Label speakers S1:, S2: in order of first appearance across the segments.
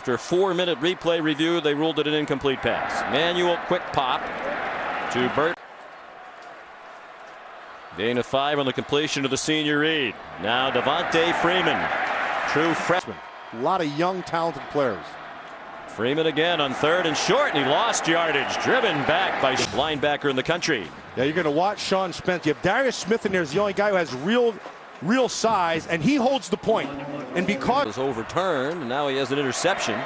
S1: After a 4-minute replay review, they ruled it an incomplete pass. Manuel, quick pop to Burt. Gain of 5 on the completion of the senior read. Now Devontae Freeman, true freshman.
S2: A lot of young, talented players.
S1: Freeman again on 3rd and short, and he lost yardage. Driven back by linebacker in the country.
S2: Yeah, you're going to watch Sean Spence. You have Darius Smith in there is the only guy who has real size, and he holds the point. And because
S1: was overturned, and now he has an interception.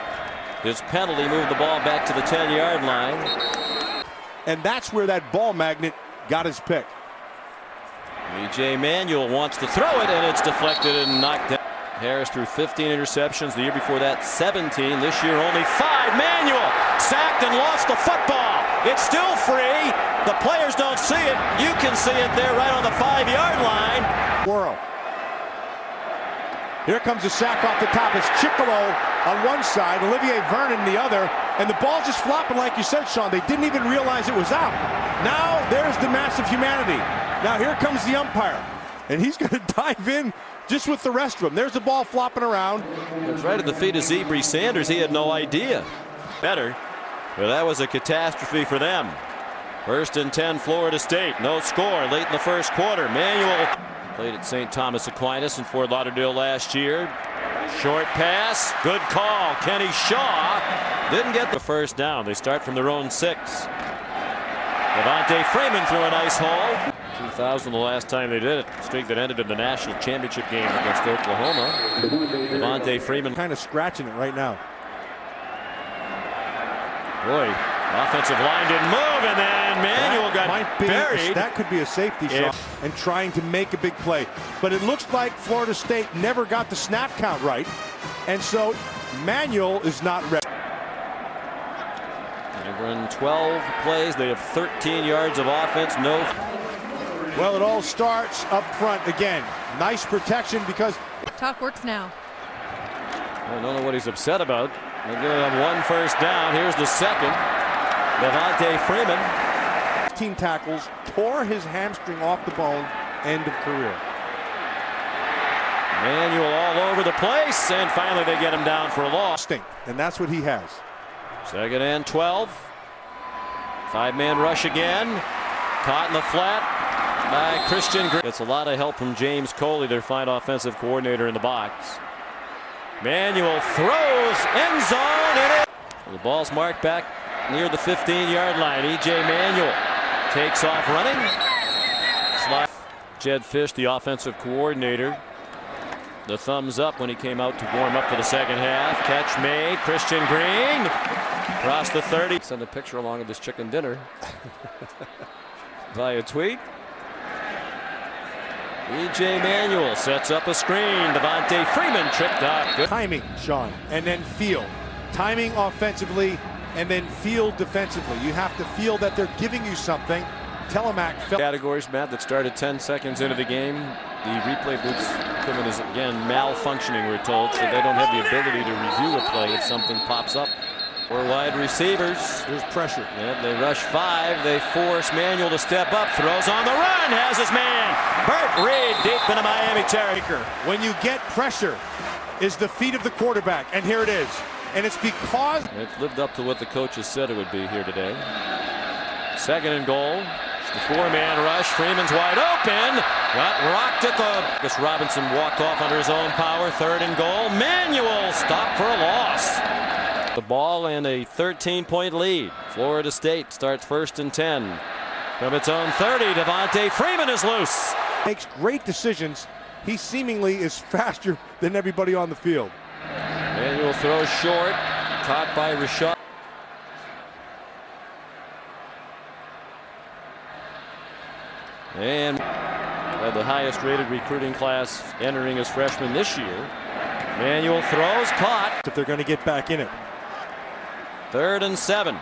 S1: His penalty moved the ball back to the 10-yard line.
S2: And that's where that ball magnet got his pick.
S1: E.J. Manuel wants to throw it, and it's deflected and knocked down. Harris threw 15 interceptions. The year before that, 17. This year, only 5. Manuel sacked and lost the football. It's still free. The players don't see it. You can see it there right on the 5-yard line.
S2: Whirl. Here comes a sack off the top. It's Chickalo on one side, Olivier Vernon the other, and the ball's just flopping like you said, Sean. They didn't even realize it was out. Now there's the massive humanity. Now here comes the umpire, and he's going to dive in just with the rest of them. There's the ball flopping around.
S1: It's right at the feet of Zebri Sanders. He had no idea. Better, but that was a catastrophe for them. 1st and 10, Florida State. No score late in the first quarter. Manuel played at St. Thomas Aquinas in Fort Lauderdale last year. Short pass, good call. Kenny Shaw didn't get the first down. They start from their own 6. Devontae Freeman threw a nice hole. 2000 the last time they did it. Streak that ended in the national championship game against Oklahoma. Devontae Freeman
S2: kind of scratching it right now.
S1: Boy, offensive line didn't move, and then Manuel got buried.
S2: That could be a safety shot and trying to make a big play. But it looks like Florida State never got the snap count right, and so Manuel is not ready.
S1: They've run 12 plays. They have 13 yards of offense. No.
S2: Well, it all starts up front again. Nice protection because
S3: talk works now.
S1: I don't know what he's upset about. They're going to have 1 first down. Here's the second. Devontae Freeman.
S2: 15 tackles, tore his hamstring off the bone. End of career.
S1: Manuel all over the place, and finally they get him down for a loss.
S2: And that's what he has.
S1: 2nd and 12. 5-man rush again. Caught in the flat by Christian Green. Gets a lot of help from James Coley, their fine offensive coordinator in the box. Manuel throws, end zone, and the ball's marked back near the 15-yard line. E.J. Manuel takes off running. Slide. Jed Fish, the offensive coordinator, the thumbs up when he came out to warm up for the second half. Catch made. Christian Green across the 30. Send a picture along of his chicken dinner via tweet. E.J. Manuel sets up a screen. Devontae Freeman tripped up. Good
S2: timing, Sean, and then feel. Timing offensively and then feel defensively. You have to feel that they're giving you something. Telemac
S1: categories, Matt, that started 10 seconds into the game. The replay booth's equipment is again malfunctioning, we're told, so they don't have the ability to review a play if something pops up. 4 wide receivers.
S2: There's pressure.
S1: Yep, they rush 5. They force Manuel to step up. Throws on the run. Has his man. Burt Reed deep into Miami territory.
S2: When you get pressure is the feet of the quarterback, and here it is. And it's because
S1: it lived up to what the coaches said it would be here today. 2nd and goal. It's the 4-man rush. Freeman's wide open. Got rocked at the. Guess Robinson walked off under his own power. 3rd and goal. Manuel stopped for a loss. The ball and a 13-point lead. Florida State starts 1st and 10. From its own 30, Devontae Freeman is loose.
S2: Makes great decisions. He seemingly is faster than everybody on the field.
S1: Manuel throws short. Caught by Rashad. And the highest rated recruiting class entering as freshman this year. Manuel throws, caught.
S2: If they're going to get back in it.
S1: 3rd and 7.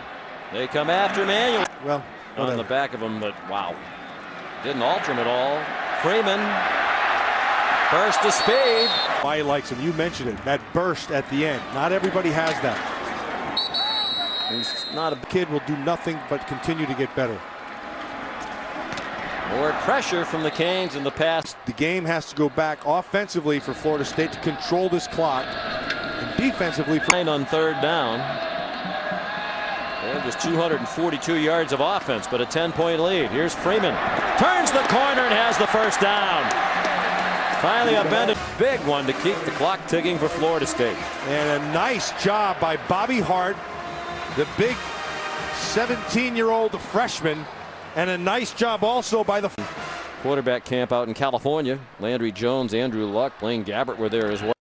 S1: They come after Manuel.
S2: Well,
S1: on the back of him, but wow. Didn't alter him at all. Freeman. Burst of speed.
S2: Why he likes him. You mentioned it. That burst at the end. Not everybody has that.
S1: He's not a
S2: kid, will do nothing but continue to get better.
S1: More pressure from the Canes in the pass.
S2: The game has to go back offensively for Florida State to control this clock and defensively.
S1: On third down. And just 242 yards of offense, but a 10-point lead. Here's Freeman. Turns the corner and has the first down. Finally a big one to keep the clock ticking for Florida State.
S2: And a nice job by Bobby Hart, the big 17-year-old freshman, and a nice job also by the
S1: quarterback camp out in California. Landry Jones, Andrew Luck, Blaine Gabbert were there as well.